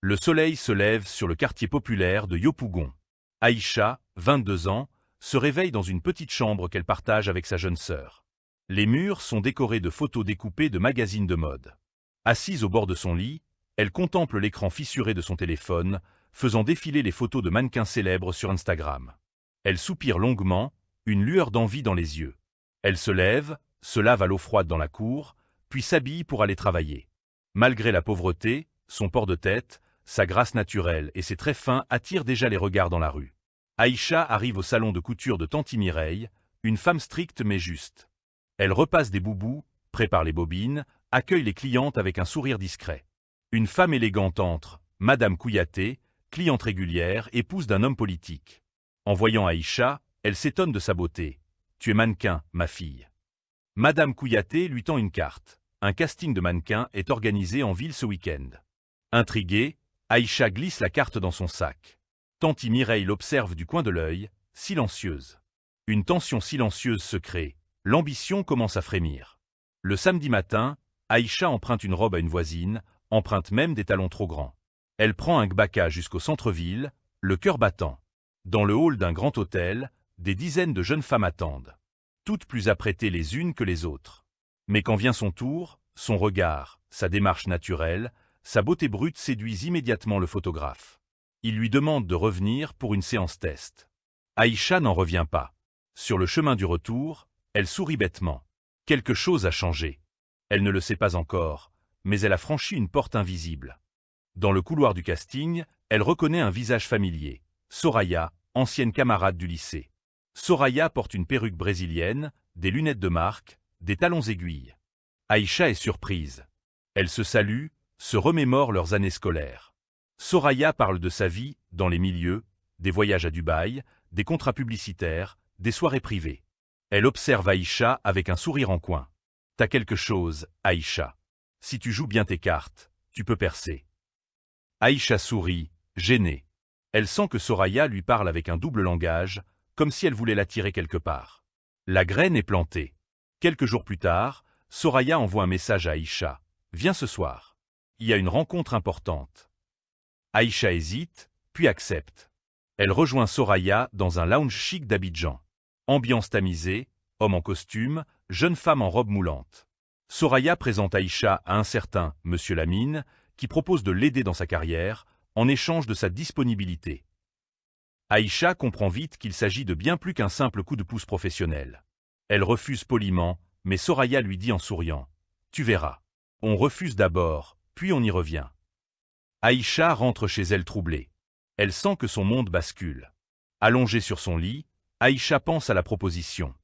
Le soleil se lève sur le quartier populaire de Yopougon. Aïcha, 22 ans, se réveille dans une petite chambre qu'elle partage avec sa jeune sœur. Les murs sont décorés de photos découpées de magazines de mode. Assise au bord de son lit, elle contemple l'écran fissuré de son téléphone, faisant défiler les photos de mannequins célèbres sur Instagram. Elle soupire longuement, une lueur d'envie dans les yeux. Elle se lève, se lave à l'eau froide dans la cour, puis s'habille pour aller travailler. Malgré la pauvreté, son port de tête, sa grâce naturelle et ses traits fins attirent déjà les regards dans la rue. Aïcha arrive au salon de couture de Tanti Mireille, une femme stricte mais juste. Elle repasse des boubous, prépare les bobines, accueille les clientes avec un sourire discret. Une femme élégante entre, Madame Kouyaté, cliente régulière, épouse d'un homme politique. En voyant Aïcha, elle s'étonne de sa beauté. « Tu es mannequin, ma fille. » Madame Kouyaté lui tend une carte. Un casting de mannequins est organisé en ville ce week-end. Intriguée, Aïcha glisse la carte dans son sac. Tanti Mireille l'observe du coin de l'œil, silencieuse. Une tension silencieuse se crée, l'ambition commence à frémir. Le samedi matin, Aïcha emprunte une robe à une voisine, emprunte même des talons trop grands. Elle prend un gbaka jusqu'au centre-ville, le cœur battant. Dans le hall d'un grand hôtel, des dizaines de jeunes femmes attendent. Toutes plus apprêtées les unes que les autres. Mais quand vient son tour, son regard, sa démarche naturelle, sa beauté brute séduisent immédiatement le photographe. Il lui demande de revenir pour une séance test. Aïcha n'en revient pas. Sur le chemin du retour, elle sourit bêtement. Quelque chose a changé. Elle ne le sait pas encore, mais elle a franchi une porte invisible. Dans le couloir du casting, elle reconnaît un visage familier. Soraya, ancienne camarade du lycée. Soraya porte une perruque brésilienne, des lunettes de marque, des talons aiguilles. Aïcha est surprise. Elle se salue, se remémore leurs années scolaires. Soraya parle de sa vie, dans les milieux, des voyages à Dubaï, des contrats publicitaires, des soirées privées. Elle observe Aïcha avec un sourire en coin. « T'as quelque chose, Aïcha. Si tu joues bien tes cartes, tu peux percer. » Aïcha sourit, gênée. Elle sent que Soraya lui parle avec un double langage, comme si elle voulait l'attirer quelque part. La graine est plantée. Quelques jours plus tard, Soraya envoie un message à Aïcha. « Viens ce soir. Il y a une rencontre importante. » Aïcha hésite, puis accepte. Elle rejoint Soraya dans un lounge chic d'Abidjan. Ambiance tamisée, homme en costume, jeune femme en robe moulante. Soraya présente Aïcha à un certain Monsieur Lamine, qui propose de l'aider dans sa carrière, en échange de sa disponibilité. Aïcha comprend vite qu'il s'agit de bien plus qu'un simple coup de pouce professionnel. Elle refuse poliment, mais Soraya lui dit en souriant. « Tu verras. On refuse d'abord, puis on y revient. » Aïcha rentre chez elle troublée. Elle sent que son monde bascule. Allongée sur son lit, Aïcha pense à la proposition.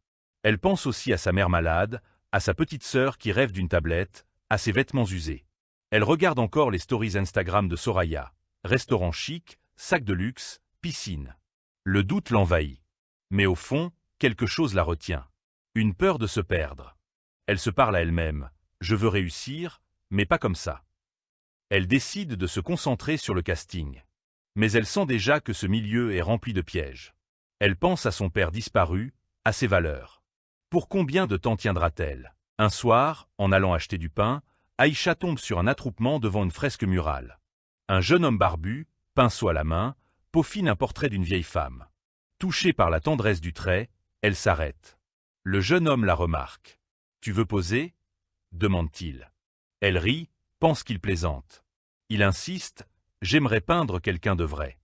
Elle pense aussi à sa mère malade, à sa petite sœur qui rêve d'une tablette, à ses vêtements usés. Elle regarde encore les stories Instagram de Soraya. Restaurant chic, sac de luxe, piscine. Le doute l'envahit. Mais au fond, quelque chose la retient. Une peur de se perdre. Elle se parle à elle-même. « Je veux réussir, mais pas comme ça. » Elle décide de se concentrer sur le casting. Mais elle sent déjà que ce milieu est rempli de pièges. Elle pense à son père disparu, à ses valeurs. Pour combien de temps tiendra-t-elle? Un soir, en allant acheter du pain, Aïcha tombe sur un attroupement devant une fresque murale. Un jeune homme barbu, pinceau à la main, peaufine un portrait d'une vieille femme. Touchée par la tendresse du trait, elle s'arrête. Le jeune homme la remarque. « Tu veux poser ?» demande-t-il. Elle rit, pense qu'il plaisante. Il insiste, « J'aimerais peindre quelqu'un de vrai. »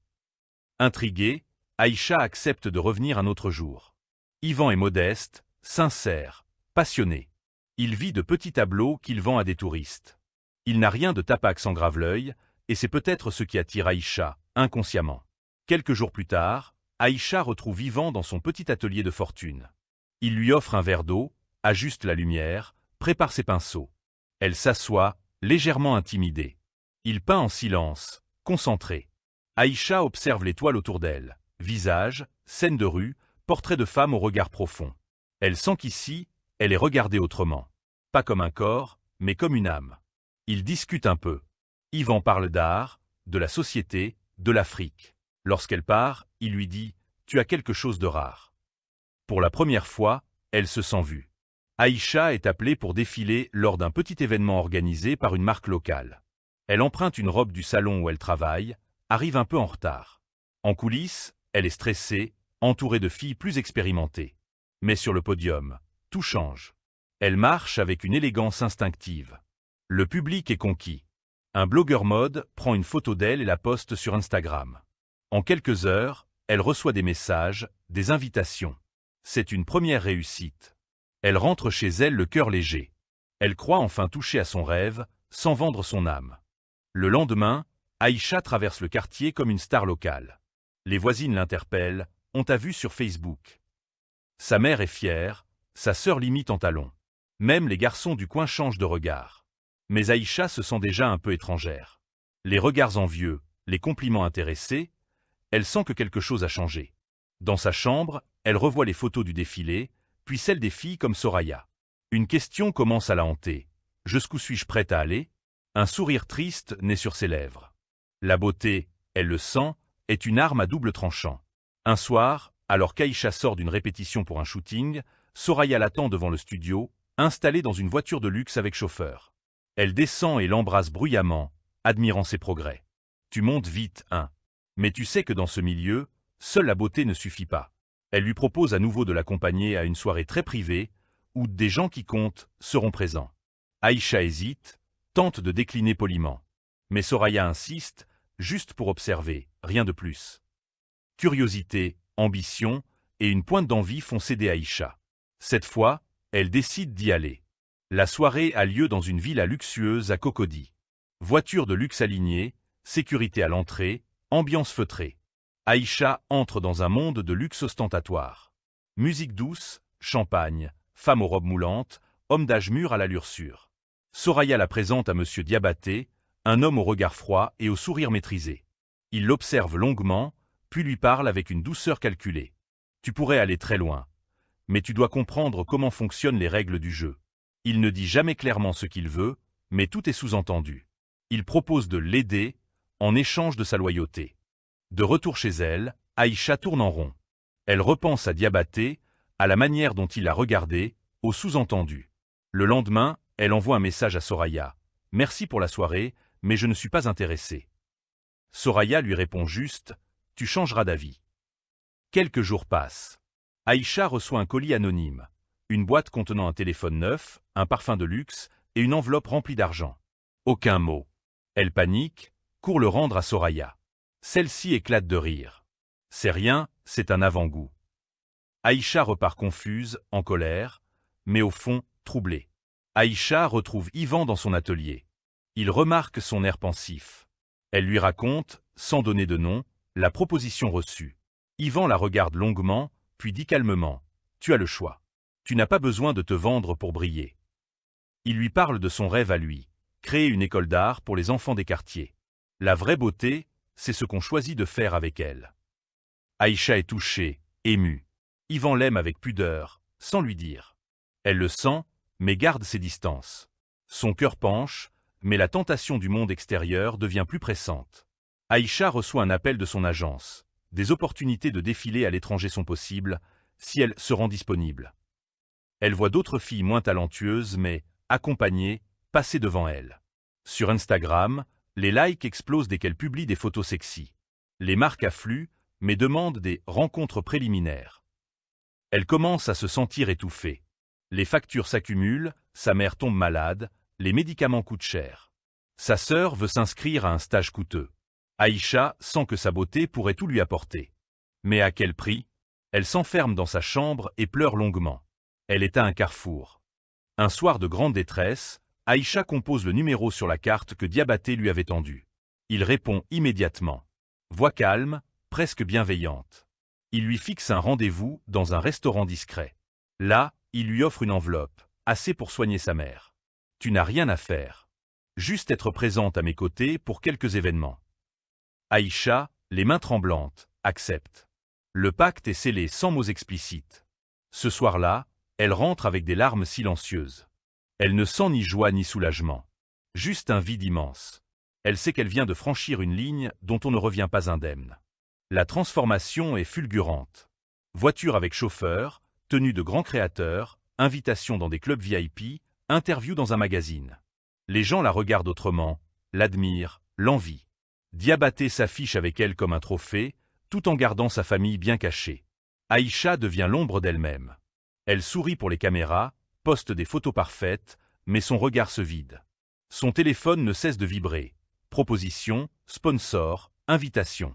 Intriguée, Aïcha accepte de revenir un autre jour. Yvan est modeste, sincère, passionné. Il vit de petits tableaux qu'il vend à des touristes. Il n'a rien de tapax en grave-l'œil, et c'est peut-être ce qui attire Aïcha, inconsciemment. Quelques jours plus tard, Aïcha retrouve Yvan dans son petit atelier de fortune. Il lui offre un verre d'eau, ajuste la lumière, prépare ses pinceaux. Elle s'assoit, légèrement intimidée. Il peint en silence, concentré. Aïcha observe les toiles autour d'elle. Visages, scènes de rue, portraits de femmes au regard profond. Elle sent qu'ici, elle est regardée autrement. Pas comme un corps, mais comme une âme. Ils discutent un peu. Yvan parle d'art, de la société, de l'Afrique. Lorsqu'elle part, il lui dit « Tu as quelque chose de rare. » Pour la première fois, elle se sent vue. Aïcha est appelée pour défiler lors d'un petit événement organisé par une marque locale. Elle emprunte une robe du salon où elle travaille, arrive un peu en retard. En coulisses, elle est stressée, entourée de filles plus expérimentées. Mais sur le podium, tout change. Elle marche avec une élégance instinctive. Le public est conquis. Un blogueur mode prend une photo d'elle et la poste sur Instagram. En quelques heures, elle reçoit des messages, des invitations. C'est une première réussite. Elle rentre chez elle le cœur léger. Elle croit enfin toucher à son rêve, sans vendre son âme. Le lendemain, Aïcha traverse le quartier comme une star locale. Les voisines l'interpellent, on t'a vu sur Facebook. Sa mère est fière, sa sœur l'imite en talons. Même les garçons du coin changent de regard. Mais Aïcha se sent déjà un peu étrangère. Les regards envieux, les compliments intéressés, elle sent que quelque chose a changé. Dans sa chambre, elle revoit les photos du défilé, puis celles des filles comme Soraya. Une question commence à la hanter. Jusqu'où suis-je prête à aller? Un sourire triste naît sur ses lèvres. La beauté, elle le sent, est une arme à double tranchant. Un soir, alors qu'Aïcha sort d'une répétition pour un shooting, Soraya l'attend devant le studio, installée dans une voiture de luxe avec chauffeur. Elle descend et l'embrasse bruyamment, admirant ses progrès. Tu montes vite, hein. Mais tu sais que dans ce milieu, seule la beauté ne suffit pas. Elle lui propose à nouveau de l'accompagner à une soirée très privée, où des gens qui comptent seront présents. Aïcha hésite, tente de décliner poliment. Mais Soraya insiste, juste pour observer, rien de plus. Curiosité, ambition et une pointe d'envie font céder Aïcha. Cette fois, elle décide d'y aller. La soirée a lieu dans une villa luxueuse à Cocody. Voiture de luxe alignée, sécurité à l'entrée, ambiance feutrée. Aïcha entre dans un monde de luxe ostentatoire. Musique douce, champagne, femme aux robes moulantes, homme d'âge mûr à l'allure sûre. Soraya la présente à Monsieur Diabaté, un homme au regard froid et au sourire maîtrisé. Il l'observe longuement, puis lui parle avec une douceur calculée. Tu pourrais aller très loin, mais tu dois comprendre comment fonctionnent les règles du jeu. Il ne dit jamais clairement ce qu'il veut, mais tout est sous-entendu. Il propose de l'aider, en échange de sa loyauté. De retour chez elle, Aïcha tourne en rond. Elle repense à Diabaté, à la manière dont il l'a regardé, au sous-entendu. Le lendemain, elle envoie un message à Soraya. « Merci pour la soirée, mais je ne suis pas intéressée. » Soraya lui répond juste « Tu changeras d'avis. » Quelques jours passent. Aïcha reçoit un colis anonyme. Une boîte contenant un téléphone neuf, un parfum de luxe et une enveloppe remplie d'argent. Aucun mot. Elle panique, court le rendre à Soraya. Celle-ci éclate de rire. C'est rien, c'est un avant-goût. Aïcha repart confuse, en colère, mais au fond, troublée. Aïcha retrouve Yvan dans son atelier. Il remarque son air pensif. Elle lui raconte, sans donner de nom, la proposition reçue. Yvan la regarde longuement, puis dit calmement « Tu as le choix. Tu n'as pas besoin de te vendre pour briller. » Il lui parle de son rêve à lui, créer une école d'art pour les enfants des quartiers. La vraie beauté, c'est ce qu'on choisit de faire avec elle. Aïcha est touchée, émue. Yvan l'aime avec pudeur, sans lui dire. Elle le sent, mais garde ses distances. Son cœur penche, mais la tentation du monde extérieur devient plus pressante. Aïcha reçoit un appel de son agence. Des opportunités de défiler à l'étranger sont possibles, si elle se rend disponible. Elle voit d'autres filles moins talentueuses, mais accompagnées, passer devant elle. Sur Instagram, les likes explosent dès qu'elle publie des photos sexy. Les marques affluent, mais demandent des rencontres préliminaires. Elle commence à se sentir étouffée. Les factures s'accumulent, sa mère tombe malade, les médicaments coûtent cher. Sa sœur veut s'inscrire à un stage coûteux. Aïcha sent que sa beauté pourrait tout lui apporter. Mais à quel prix? Elle s'enferme dans sa chambre et pleure longuement. Elle est à un carrefour. Un soir de grande détresse, Aïcha compose le numéro sur la carte que Diabaté lui avait tendue. Il répond immédiatement. Voix calme, presque bienveillante. Il lui fixe un rendez-vous dans un restaurant discret. Là, il lui offre une enveloppe, assez pour soigner sa mère. Tu n'as rien à faire. Juste être présente à mes côtés pour quelques événements. Aïcha, les mains tremblantes, accepte. Le pacte est scellé sans mots explicites. Ce soir-là, elle rentre avec des larmes silencieuses. Elle ne sent ni joie ni soulagement. Juste un vide immense. Elle sait qu'elle vient de franchir une ligne dont on ne revient pas indemne. La transformation est fulgurante. Voiture avec chauffeur, tenue de grands créateurs, invitation dans des clubs VIP, interview dans un magazine. Les gens la regardent autrement, l'admire, l'envie. Diabaté s'affiche avec elle comme un trophée, tout en gardant sa famille bien cachée. Aïcha devient l'ombre d'elle-même. Elle sourit pour les caméras, poste des photos parfaites, mais son regard se vide. Son téléphone ne cesse de vibrer. Propositions, sponsors, invitations.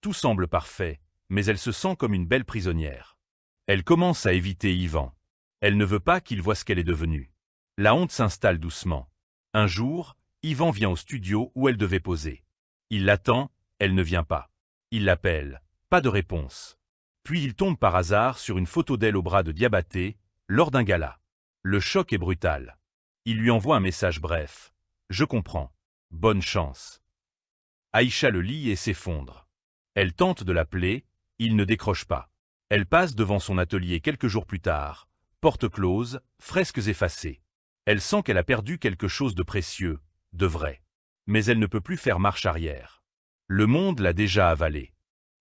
Tout semble parfait, mais elle se sent comme une belle prisonnière. Elle commence à éviter Yvan. Elle ne veut pas qu'il voie ce qu'elle est devenue. La honte s'installe doucement. Un jour, Yvan vient au studio où elle devait poser. Il l'attend, elle ne vient pas. Il l'appelle, pas de réponse. Puis il tombe par hasard sur une photo d'elle au bras de Diabaté, lors d'un gala. Le choc est brutal. Il lui envoie un message bref. « Je comprends. Bonne chance. » Aïcha le lit et s'effondre. Elle tente de l'appeler, il ne décroche pas. Elle passe devant son atelier quelques jours plus tard, porte close, fresques effacées. Elle sent qu'elle a perdu quelque chose de précieux, de vrai. Mais elle ne peut plus faire marche arrière. Le monde l'a déjà avalée.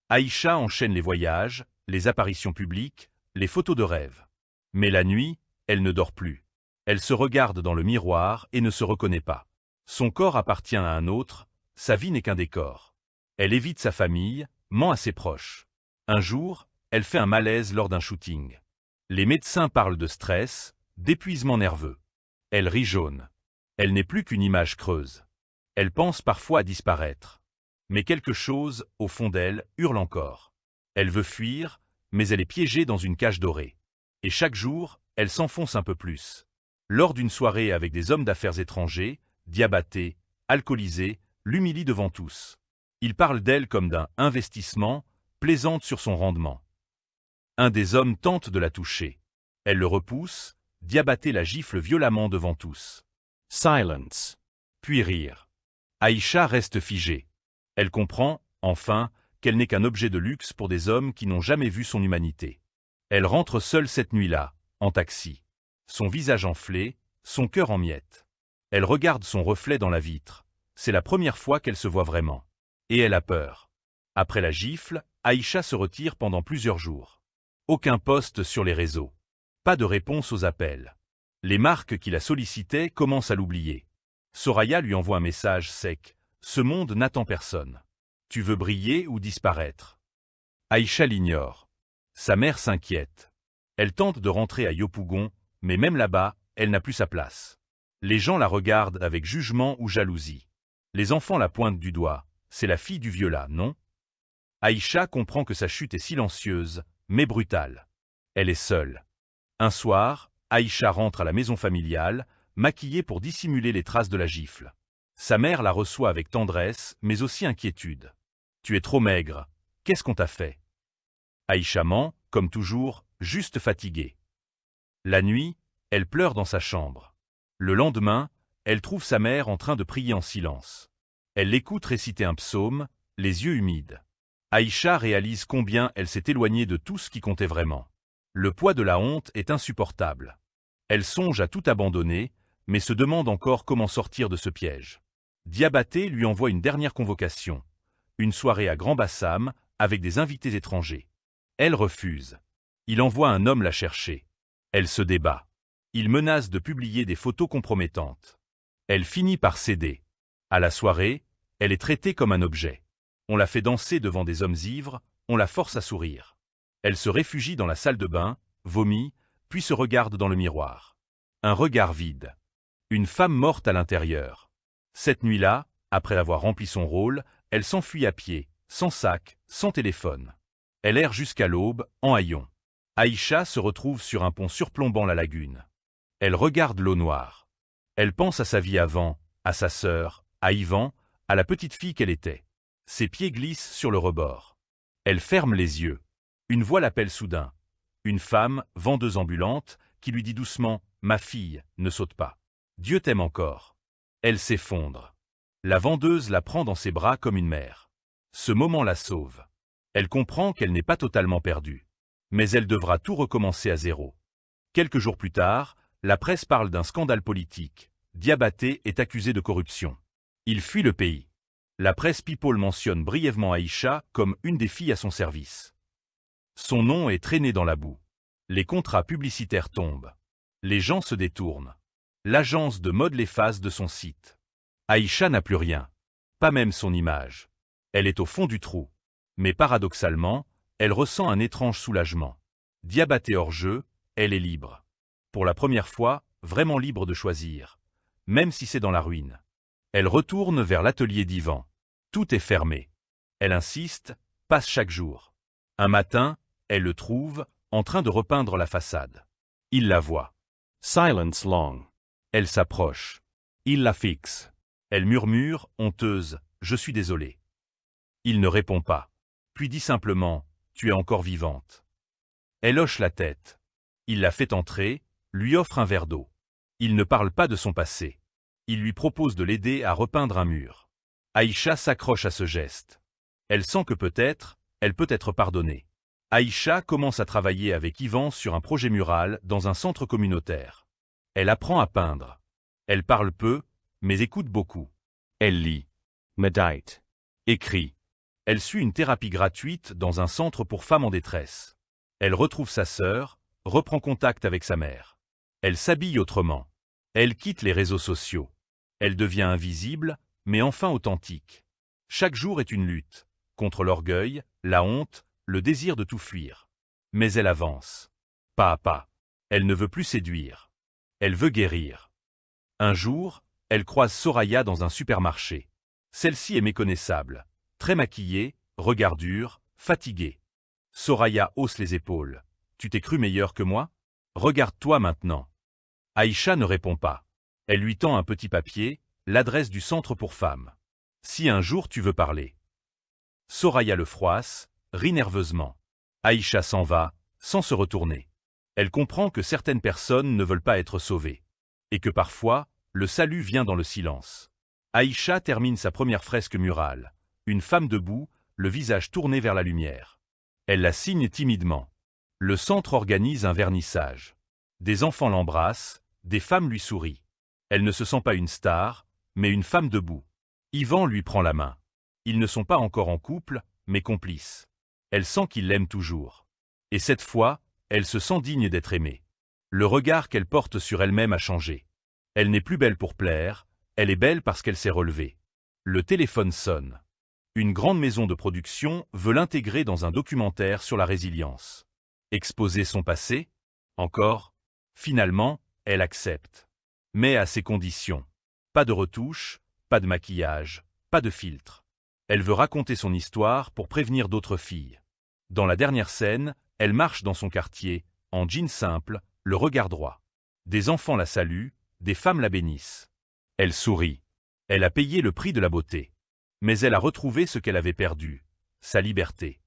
Aïcha enchaîne les voyages, les apparitions publiques, les photos de rêve. Mais la nuit, elle ne dort plus. Elle se regarde dans le miroir et ne se reconnaît pas. Son corps appartient à un autre, sa vie n'est qu'un décor. Elle évite sa famille, ment à ses proches. Un jour, elle fait un malaise lors d'un shooting. Les médecins parlent de stress, d'épuisement nerveux. Elle rit jaune. Elle n'est plus qu'une image creuse. Elle pense parfois à disparaître. Mais quelque chose, au fond d'elle, hurle encore. Elle veut fuir, mais elle est piégée dans une cage dorée. Et chaque jour, elle s'enfonce un peu plus. Lors d'une soirée avec des hommes d'affaires étrangers, Diabaté, alcoolisée, l'humilie devant tous. Il parle d'elle comme d'un « investissement », plaisante sur son rendement. Un des hommes tente de la toucher. Elle le repousse, Diabaté la gifle violemment devant tous. Silence. Puis rire. Aïcha reste figée. Elle comprend, enfin, qu'elle n'est qu'un objet de luxe pour des hommes qui n'ont jamais vu son humanité. Elle rentre seule cette nuit-là, en taxi. Son visage enflé, son cœur en miettes. Elle regarde son reflet dans la vitre. C'est la première fois qu'elle se voit vraiment. Et elle a peur. Après la gifle, Aïcha se retire pendant plusieurs jours. Aucun post sur les réseaux. Pas de réponse aux appels. Les marques qui la sollicitaient commencent à l'oublier. Soraya lui envoie un message sec. « Ce monde n'attend personne. Tu veux briller ou disparaître ?» Aïcha l'ignore. Sa mère s'inquiète. Elle tente de rentrer à Yopougon, mais même là-bas, elle n'a plus sa place. Les gens la regardent avec jugement ou jalousie. Les enfants la pointent du doigt. C'est la fille du vieux là, non? Aïcha comprend que sa chute est silencieuse, mais brutale. Elle est seule. Un soir, Aïcha rentre à la maison familiale, maquillée pour dissimuler les traces de la gifle. Sa mère la reçoit avec tendresse, mais aussi inquiétude. « Tu es trop maigre. Qu'est-ce qu'on t'a fait ?» Aïcha ment, comme toujours, juste fatiguée. La nuit, elle pleure dans sa chambre. Le lendemain, elle trouve sa mère en train de prier en silence. Elle l'écoute réciter un psaume, les yeux humides. Aïcha réalise combien elle s'est éloignée de tout ce qui comptait vraiment. Le poids de la honte est insupportable. Elle songe à tout abandonner, mais se demande encore comment sortir de ce piège. Diabaté lui envoie une dernière convocation. Une soirée à Grand-Bassam, avec des invités étrangers. Elle refuse. Il envoie un homme la chercher. Elle se débat. Il menace de publier des photos compromettantes. Elle finit par céder. À la soirée, elle est traitée comme un objet. On la fait danser devant des hommes ivres, on la force à sourire. Elle se réfugie dans la salle de bain, vomit, puis se regarde dans le miroir. Un regard vide. Une femme morte à l'intérieur. Cette nuit-là, après avoir rempli son rôle, elle s'enfuit à pied, sans sac, sans téléphone. Elle erre jusqu'à l'aube, en haillons. Aïcha se retrouve sur un pont surplombant la lagune. Elle regarde l'eau noire. Elle pense à sa vie avant, à sa sœur, à Yvan, à la petite fille qu'elle était. Ses pieds glissent sur le rebord. Elle ferme les yeux. Une voix l'appelle soudain. Une femme, vendeuse ambulante, qui lui dit doucement « Ma fille, ne saute pas. Dieu t'aime encore. » Elle s'effondre. La vendeuse la prend dans ses bras comme une mère. Ce moment la sauve. Elle comprend qu'elle n'est pas totalement perdue. Mais elle devra tout recommencer à zéro. Quelques jours plus tard, la presse parle d'un scandale politique. Diabaté est accusé de corruption. Il fuit le pays. La presse People mentionne brièvement Aïcha comme une des filles à son service. Son nom est traîné dans la boue. Les contrats publicitaires tombent. Les gens se détournent. L'agence de mode l'efface de son site. Aïcha n'a plus rien. Pas même son image. Elle est au fond du trou. Mais paradoxalement, elle ressent un étrange soulagement. Diabattée hors jeu, elle est libre. Pour la première fois, vraiment libre de choisir. Même si c'est dans la ruine. Elle retourne vers l'atelier d'Ivan. Tout est fermé. Elle insiste, passe chaque jour. Un matin, elle le trouve, en train de repeindre la façade. Il la voit. Silence long. Elle s'approche. Il la fixe. Elle murmure, honteuse, « Je suis désolée ». Il ne répond pas. Puis dit simplement, « Tu es encore vivante ». Elle hoche la tête. Il la fait entrer, lui offre un verre d'eau. Il ne parle pas de son passé. Il lui propose de l'aider à repeindre un mur. Aïcha s'accroche à ce geste. Elle sent que peut-être, elle peut être pardonnée. Aïcha commence à travailler avec Ivan sur un projet mural dans un centre communautaire. Elle apprend à peindre. Elle parle peu, mais écoute beaucoup. Elle lit, Médite. écrit. Elle suit une thérapie gratuite dans un centre pour femmes en détresse. Elle retrouve sa sœur, reprend contact avec sa mère. Elle s'habille autrement. Elle quitte les réseaux sociaux. Elle devient invisible, mais enfin authentique. Chaque jour est une lutte, contre l'orgueil, la honte, le désir de tout fuir. Mais elle avance. Pas à pas. Elle ne veut plus séduire. Elle veut guérir. Un jour, elle croise Soraya dans un supermarché. Celle-ci est méconnaissable, très maquillée, regard dur, fatiguée. Soraya hausse les épaules. « Tu t'es cru meilleur que moi? Regarde-toi maintenant. » Aïcha ne répond pas. Elle lui tend un petit papier, l'adresse du centre pour femmes. « Si un jour tu veux parler. » Soraya le froisse, rit nerveusement. Aïcha s'en va, sans se retourner. Elle comprend que certaines personnes ne veulent pas être sauvées. Et que parfois, le salut vient dans le silence. Aïcha termine sa première fresque murale. Une femme debout, le visage tourné vers la lumière. Elle la signe timidement. Le centre organise un vernissage. Des enfants l'embrassent, des femmes lui sourient. Elle ne se sent pas une star, mais une femme debout. Ivan lui prend la main. Ils ne sont pas encore en couple, mais complices. Elle sent qu'il l'aime toujours. Et cette fois, elle se sent digne d'être aimée. Le regard qu'elle porte sur elle-même a changé. Elle n'est plus belle pour plaire, elle est belle parce qu'elle s'est relevée. Le téléphone sonne. Une grande maison de production veut l'intégrer dans un documentaire sur la résilience. Exposer son passé? Encore? Finalement, elle accepte. Mais à ses conditions. Pas de retouches, pas de maquillage, pas de filtre. Elle veut raconter son histoire pour prévenir d'autres filles. Dans la dernière scène, elle marche dans son quartier, en jean simple, le regard droit. Des enfants la saluent, des femmes la bénissent. Elle sourit. Elle a payé le prix de la beauté. Mais elle a retrouvé ce qu'elle avait perdu, sa liberté.